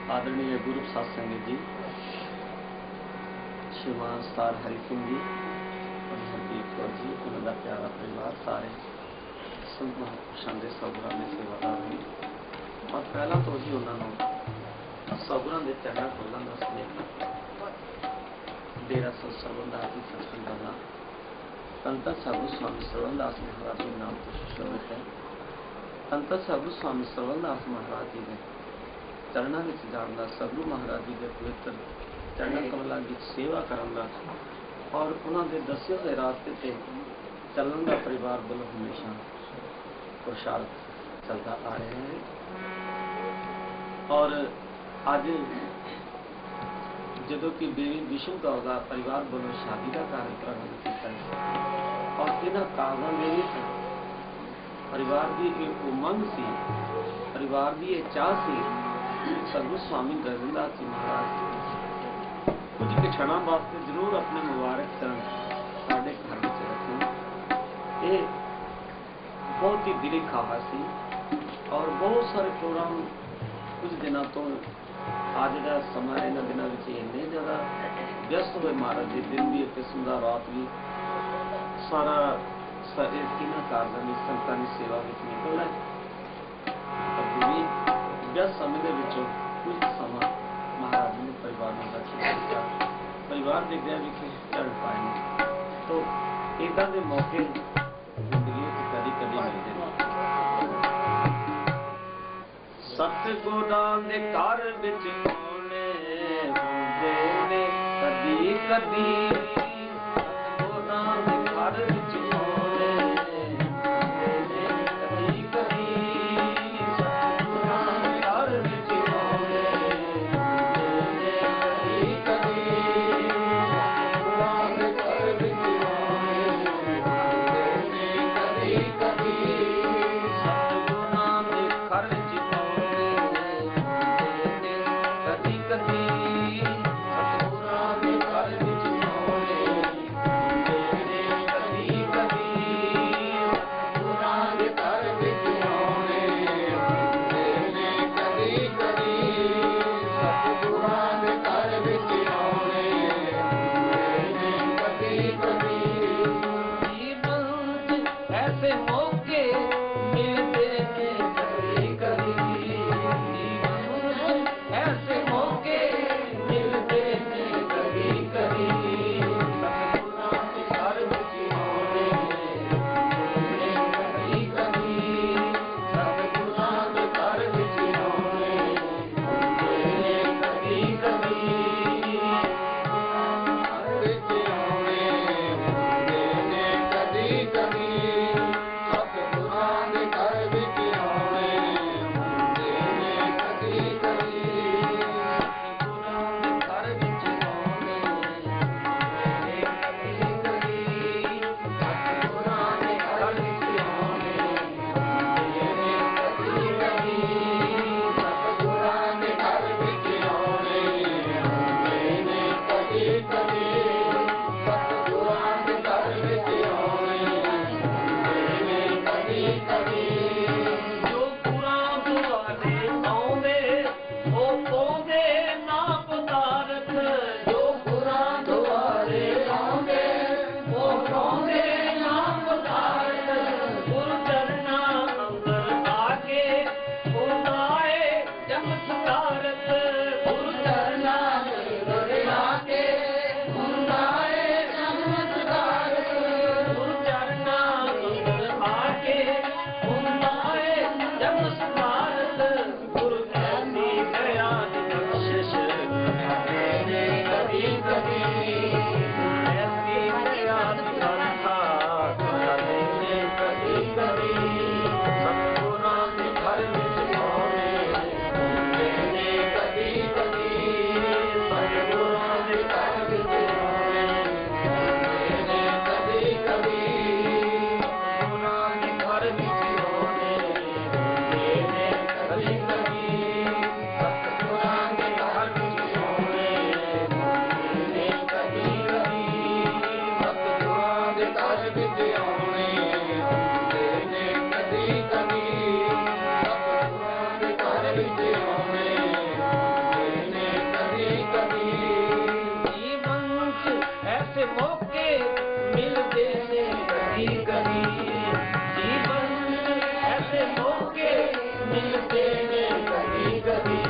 आदरणीय गुरु सत्संग जी, श्रीमान सर हरि सिंह जी और हरदीप कौर जी, उन्होंने प्यारा परिवार, सारे संत महापुरुषों के सौगुरां के सेवादार ने और पहला तो ही उन्होंने सौगुरां के चरणों खोलने का स्नेह डेरा सत सरवणदास जी सचखंड का नाम संत साधु स्वामी सरवणदास महाराज के नाम तो सुशोभित है। संत साधु स्वामी सरवणदास महाराज जी ने चरणों में जाना, सतगुरु महाराज जी के पवित्र चरण कमलों की सेवा करना और उन्होंने दसे हुए रास्ते से चलन का परिवार वालों हमेशा पुरुषार्थ चलता आ रहे हैं। और अज जो कि बेबी विष्णु कौर का परिवार वालों शादी का कार्यक्रम किया और इन्होंने कारणों के परिवार की एक उमंग सी, परिवार की एक चाह सी सतगुरु स्वामी गजनदास जी महाराज कुछ क्षणों वास्ते जरूर अपने मुबारक चरण साढ़े घर में रखें। ये बहुत ही दिली खाहा सी और बहुत सारे प्रोग्राम कुछ दिनों तो आज का समा इन्होंने दिनों में इन्ने ज़्यादा व्यस्त हुए महाराज जी, दिन भी एक किस्म का रात भी सारा इन्होंने कारजां की संतां की सेवा में निकलना है। व्यस्त समय के कुछ समा महाराज जी ने परिवार में रखा, परिवार के गृह विखे चढ़ पाए तो इदा के मौके जिंदगी कभी कभी मिलते हैं। सतगुरां दे घर विच आउणे हुंदे ने कदी कदी, सतगुरां दे घर विच आउणे हुंदे ने कदी कदी, सतगुरां दे घर विच आउणे हुंदे ने कदी कदी, सतगुरां दे घर विच आउणे हुंदे ने कदी कदी, सतगुरां दे घर विच मौके मिलते ने कभी कभी, जीवन ऐसे मौके मिलते ने कभी कभी,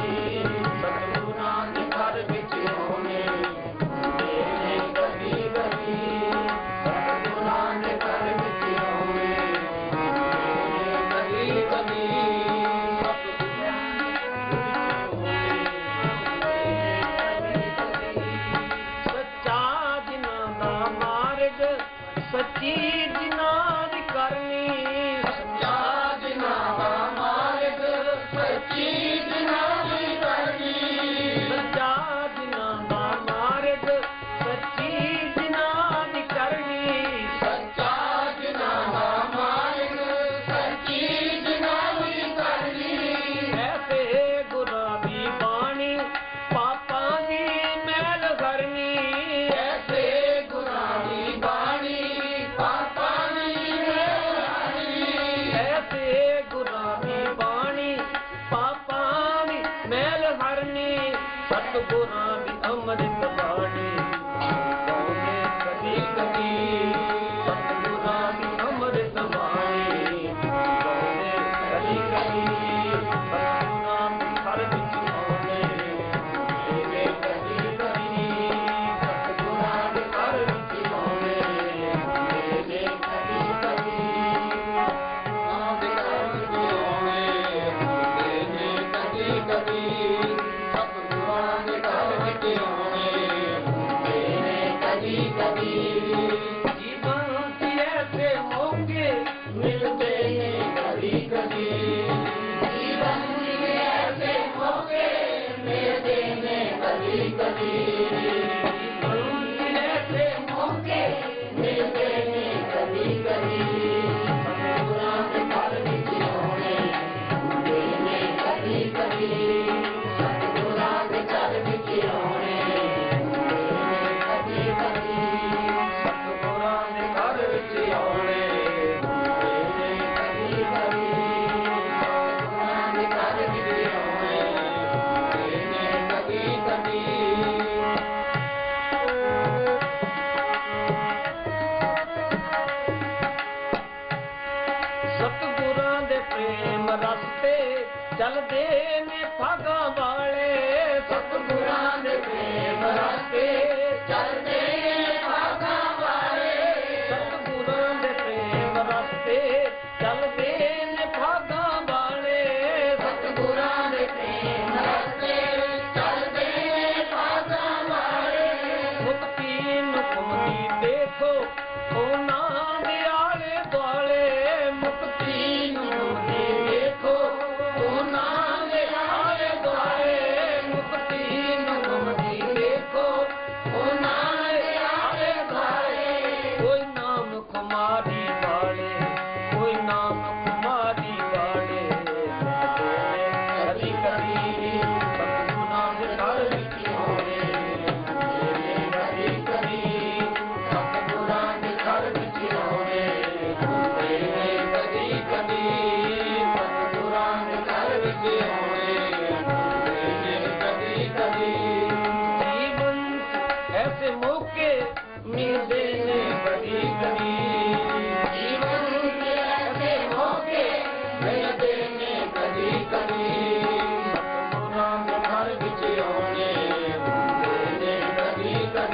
सतगुरां दे घर विच होने मिलते ने कभी कभी, सतगुरां दे घर विच होने मिलते ने कभी कभी, सच्ची जिन्हां दी करनी, सच्चा जिन्हां दा मार्ग, सच्ची जिन्हां दी करनी, सच्चा जिन्हां दा मार्ग, सच्ची जिन्हां दी करनी, सच्चा जिन्हां दा मार्ग, सच्ची जिन्हां दी करनी, ऐसे गुरां दी बाणी पापां दी मैल करनी, ऐसे गुरां दी बाणी सतगुरां दी अमृत बाणी गाउने कभी कभी, सतगुरां दी अमृत बाणी गाउने कभी कभी, सतगुरां दे घर विच आउने मिलते कभी कभी, सतगुरां दे घर विच आउने मिलते कभी कभी, सतगुरां दे घर विच आउने मिलते कभी कभी, जीवन के ऐसे मौके मिलते हैं कभी कभी, जीवन के ऐसे मौके मिलते हैं कभी कभी, जीवन के ऐसे मौके मिलते हैं कभी कभी, सतगुरां दे घर विच होने मिलते हैं कभी कभी, सतगुरां दे घर विच होने कभी कभी, सतगुरां दे घर विच आउने मिलते कभी कभी, सतगुरां दे घर विच आउने मिलते कभी कभी, सतगुरां दे प्रेम रस्ते चलदे ने भागां वाले, सतगुरां दे प्रेम रस्ते